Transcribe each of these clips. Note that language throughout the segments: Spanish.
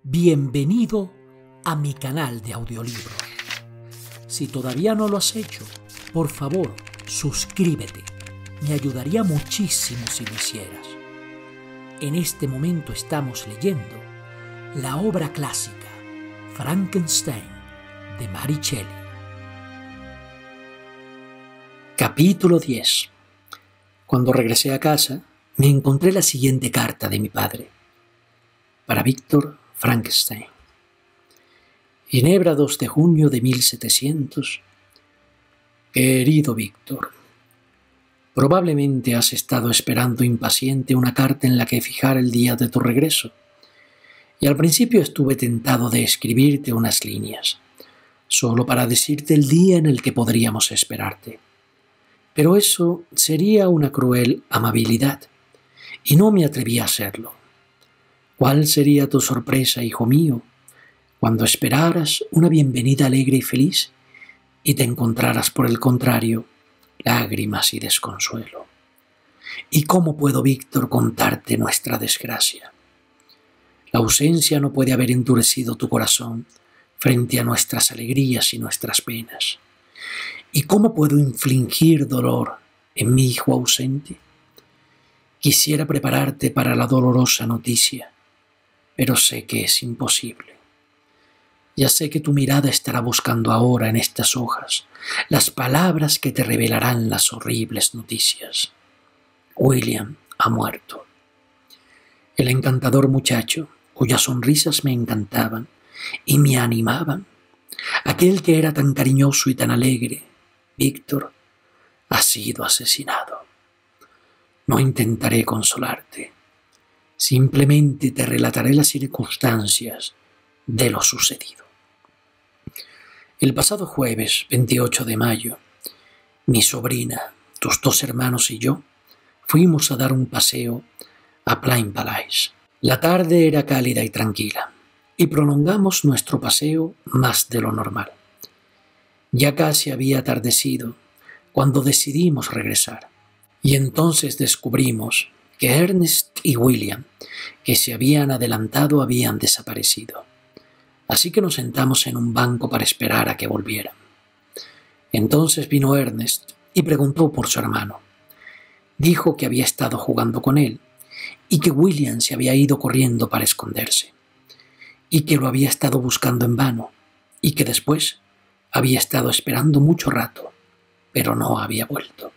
Bienvenido a mi canal de audiolibros. Si todavía no lo has hecho, por favor, suscríbete. Me ayudaría muchísimo si lo hicieras. En este momento estamos leyendo la obra clásica Frankenstein de Mary Shelley. Capítulo 10. Cuando regresé a casa, me encontré la siguiente carta de mi padre. Para Víctor Frankenstein. Ginebra, 2 de junio de 1700. Querido Víctor, probablemente has estado esperando impaciente una carta en la que fijar el día de tu regreso, y al principio estuve tentado de escribirte unas líneas, solo para decirte el día en el que podríamos esperarte. Pero eso sería una cruel amabilidad, y no me atreví a hacerlo. ¿Cuál sería tu sorpresa, hijo mío, cuando esperaras una bienvenida alegre y feliz y te encontraras, por el contrario, lágrimas y desconsuelo? ¿Y cómo puedo, Víctor, contarte nuestra desgracia? La ausencia no puede haber endurecido tu corazón frente a nuestras alegrías y nuestras penas. ¿Y cómo puedo infligir dolor en mi hijo ausente? Quisiera prepararte para la dolorosa noticia, pero sé que es imposible. Ya sé que tu mirada estará buscando ahora en estas hojas las palabras que te revelarán las horribles noticias. William ha muerto. El encantador muchacho, cuyas sonrisas me encantaban y me animaban, aquel que era tan cariñoso y tan alegre, Víctor, ha sido asesinado. No intentaré consolarte. Simplemente te relataré las circunstancias de lo sucedido. El pasado jueves 28 de mayo, mi sobrina, tus 2 hermanos y yo fuimos a dar un paseo a Plain Palace. La tarde era cálida y tranquila, y prolongamos nuestro paseo más de lo normal. Ya casi había atardecido cuando decidimos regresar, y entonces descubrimos que Ernest y William, que se habían adelantado, habían desaparecido. Así que nos sentamos en un banco para esperar a que volvieran. Entonces vino Ernest y preguntó por su hermano. Dijo que había estado jugando con él y que William se había ido corriendo para esconderse, y que lo había estado buscando en vano, y que después había estado esperando mucho rato, pero no había vuelto.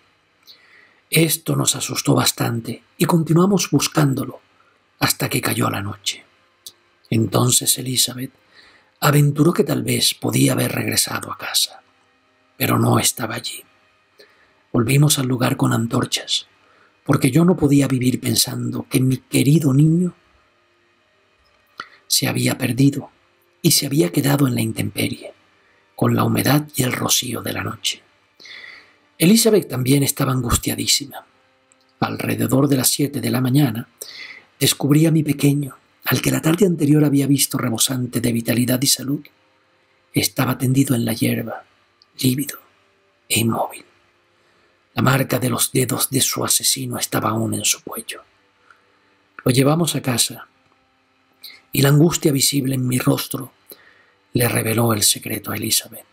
Esto nos asustó bastante y continuamos buscándolo hasta que cayó la noche. Entonces Elizabeth aventuró que tal vez podía haber regresado a casa, pero no estaba allí. Volvimos al lugar con antorchas, porque yo no podía vivir pensando que mi querido niño se había perdido y se había quedado en la intemperie, con la humedad y el rocío de la noche. Elizabeth también estaba angustiadísima. Alrededor de las 7 de la mañana, descubrí a mi pequeño, al que la tarde anterior había visto rebosante de vitalidad y salud. Estaba tendido en la hierba, lívido e inmóvil. La marca de los dedos de su asesino estaba aún en su cuello. Lo llevamos a casa, y la angustia visible en mi rostro le reveló el secreto a Elizabeth.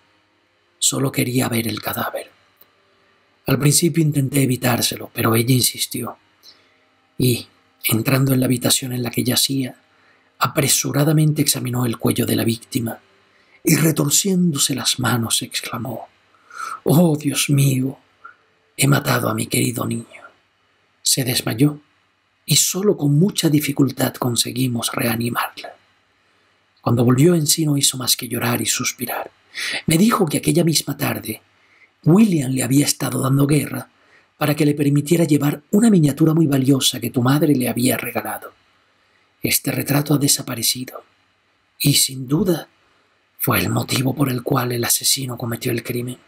Solo quería ver el cadáver. Al principio intenté evitárselo, pero ella insistió, y, entrando en la habitación en la que yacía, apresuradamente examinó el cuello de la víctima, y retorciéndose las manos exclamó: «¡Oh, Dios mío! He matado a mi querido niño». Se desmayó, y solo con mucha dificultad conseguimos reanimarla. Cuando volvió en sí no hizo más que llorar y suspirar. Me dijo que aquella misma tarde William le había estado dando guerra para que le permitiera llevar una miniatura muy valiosa que tu madre le había regalado. Este retrato ha desaparecido, y sin duda fue el motivo por el cual el asesino cometió el crimen.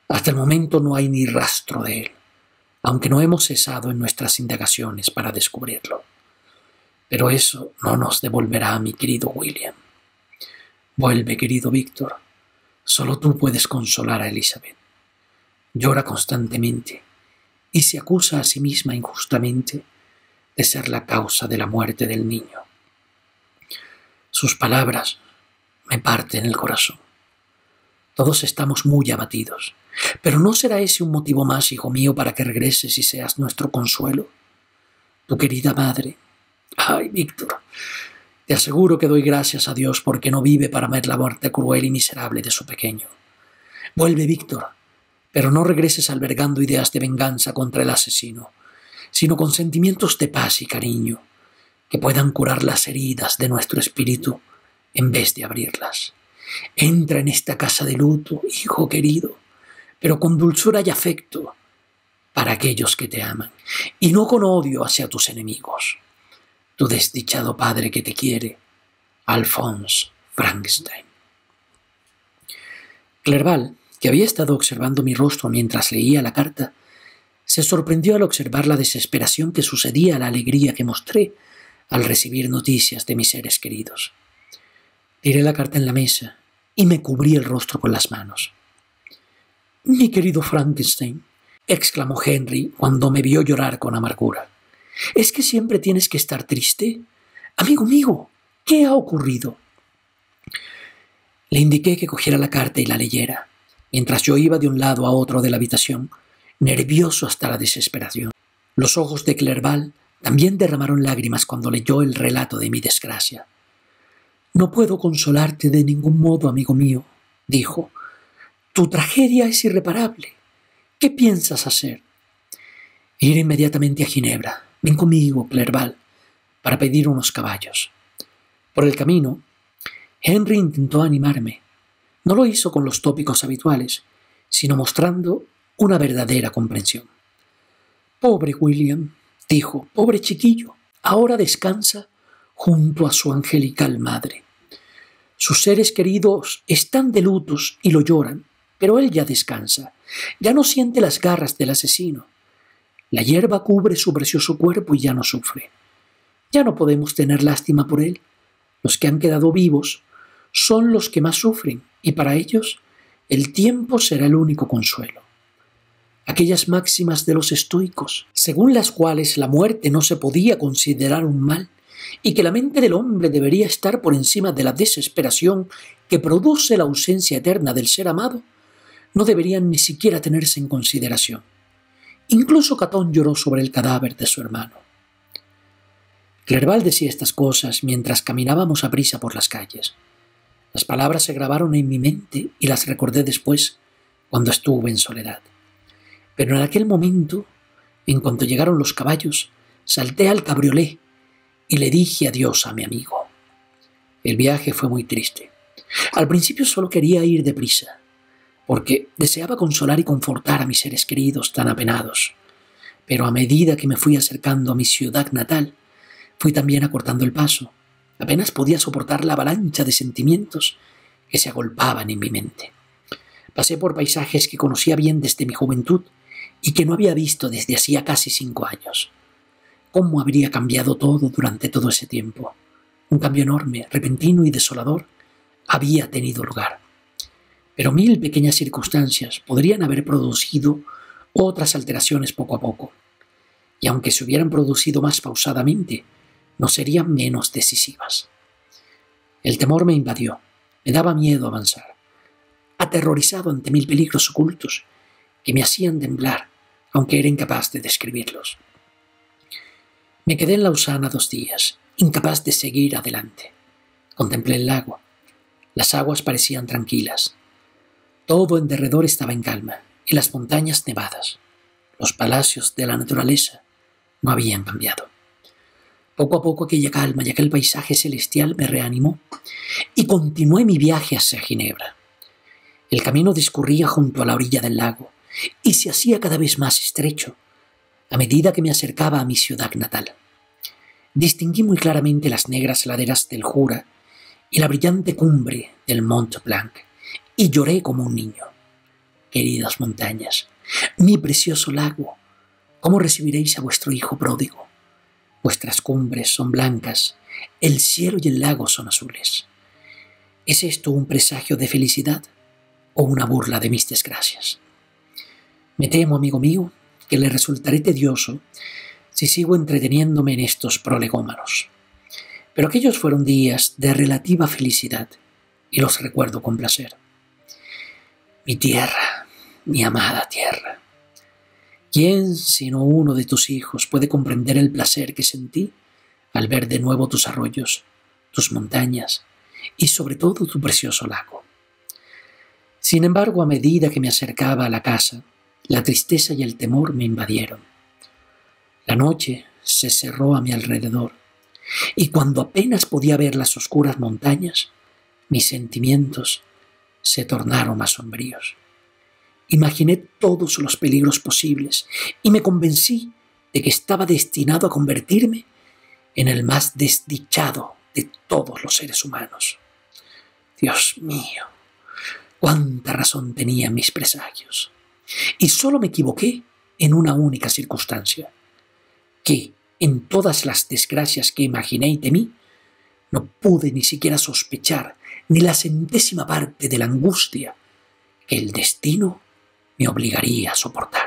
Hasta el momento no hay ni rastro de él, aunque no hemos cesado en nuestras indagaciones para descubrirlo. Pero eso no nos devolverá a mi querido William. Vuelve, querido Víctor. Solo tú puedes consolar a Elizabeth. Llora constantemente y se acusa a sí misma injustamente de ser la causa de la muerte del niño. Sus palabras me parten el corazón. Todos estamos muy abatidos. Pero ¿no será ese un motivo más, hijo mío, para que regreses y seas nuestro consuelo? Tu querida madre. Ay, Víctor, te aseguro que doy gracias a Dios porque no vive para ver la muerte cruel y miserable de su pequeño. Vuelve, Víctor, pero no regreses albergando ideas de venganza contra el asesino, sino con sentimientos de paz y cariño que puedan curar las heridas de nuestro espíritu en vez de abrirlas. Entra en esta casa de luto, hijo querido, pero con dulzura y afecto para aquellos que te aman, y no con odio hacia tus enemigos. Tu desdichado padre que te quiere, Alphonse Frankenstein. Clerval, que había estado observando mi rostro mientras leía la carta, se sorprendió al observar la desesperación que sucedía a la alegría que mostré al recibir noticias de mis seres queridos. Tiré la carta en la mesa y me cubrí el rostro con las manos. «Mi querido Frankenstein», exclamó Henry cuando me vio llorar con amargura, «¿es que siempre tienes que estar triste? Amigo mío, ¿qué ha ocurrido?» Le indiqué que cogiera la carta y la leyera, mientras yo iba de un lado a otro de la habitación, nervioso hasta la desesperación. Los ojos de Clerval también derramaron lágrimas cuando leyó el relato de mi desgracia. «No puedo consolarte de ningún modo, amigo mío», dijo. «Tu tragedia es irreparable. ¿Qué piensas hacer?» «Ir inmediatamente a Ginebra. Ven conmigo, Clerval, para pedir unos caballos». Por el camino, Henry intentó animarme. No lo hizo con los tópicos habituales, sino mostrando una verdadera comprensión. «Pobre William», dijo, «pobre chiquillo, ahora descansa junto a su angelical madre. Sus seres queridos están de lutos y lo lloran, pero él ya descansa, ya no siente las garras del asesino. La hierba cubre su precioso cuerpo y ya no sufre. Ya no podemos tener lástima por él. Los que han quedado vivos son los que más sufren, y para ellos el tiempo será el único consuelo. Aquellas máximas de los estoicos, según las cuales la muerte no se podía considerar un mal, y que la mente del hombre debería estar por encima de la desesperación que produce la ausencia eterna del ser amado, no deberían ni siquiera tenerse en consideración. Incluso Catón lloró sobre el cadáver de su hermano. Clerval decía estas cosas mientras caminábamos a prisa por las calles. Las palabras se grabaron en mi mente y las recordé después, cuando estuve en soledad. Pero en aquel momento, en cuanto llegaron los caballos, salté al cabriolé y le dije adiós a mi amigo. El viaje fue muy triste. Al principio solo quería ir deprisa, porque deseaba consolar y confortar a mis seres queridos tan apenados. Pero a medida que me fui acercando a mi ciudad natal, fui también acortando el paso. Apenas podía soportar la avalancha de sentimientos que se agolpaban en mi mente. Pasé por paisajes que conocía bien desde mi juventud y que no había visto desde hacía casi 5 años. ¿Cómo habría cambiado todo durante todo ese tiempo? Un cambio enorme, repentino y desolador había tenido lugar. Pero 1000 pequeñas circunstancias podrían haber producido otras alteraciones poco a poco. Y aunque se hubieran producido más pausadamente, no serían menos decisivas. El temor me invadió. Me daba miedo avanzar. Aterrorizado ante 1000 peligros ocultos que me hacían temblar, aunque era incapaz de describirlos. Me quedé en Lausana 2 días, incapaz de seguir adelante. Contemplé el lago. Las aguas parecían tranquilas. Todo en derredor estaba en calma, y las montañas nevadas, los palacios de la naturaleza, no habían cambiado. Poco a poco aquella calma y aquel paisaje celestial me reanimó, y continué mi viaje hacia Ginebra. El camino discurría junto a la orilla del lago, y se hacía cada vez más estrecho, a medida que me acercaba a mi ciudad natal. Distinguí muy claramente las negras laderas del Jura y la brillante cumbre del Mont Blanc, y lloré como un niño. Queridas montañas, mi precioso lago, ¿cómo recibiréis a vuestro hijo pródigo? Vuestras cumbres son blancas, el cielo y el lago son azules. ¿Es esto un presagio de felicidad o una burla de mis desgracias? Me temo, amigo mío, que le resultaré tedioso si sigo entreteniéndome en estos prolegómenos. Pero aquellos fueron días de relativa felicidad y los recuerdo con placer. Mi tierra, mi amada tierra. ¿Quién sino uno de tus hijos puede comprender el placer que sentí al ver de nuevo tus arroyos, tus montañas y sobre todo tu precioso lago? Sin embargo, a medida que me acercaba a la casa, la tristeza y el temor me invadieron. La noche se cerró a mi alrededor, y cuando apenas podía ver las oscuras montañas, mis sentimientos se tornaron más sombríos. Imaginé todos los peligros posibles y me convencí de que estaba destinado a convertirme en el más desdichado de todos los seres humanos. Dios mío, cuánta razón tenían mis presagios. Y solo me equivoqué en una única circunstancia, que en todas las desgracias que imaginé y temí, no pude ni siquiera sospechar ni la centésima parte de la angustia que el destino me obligaría a soportar.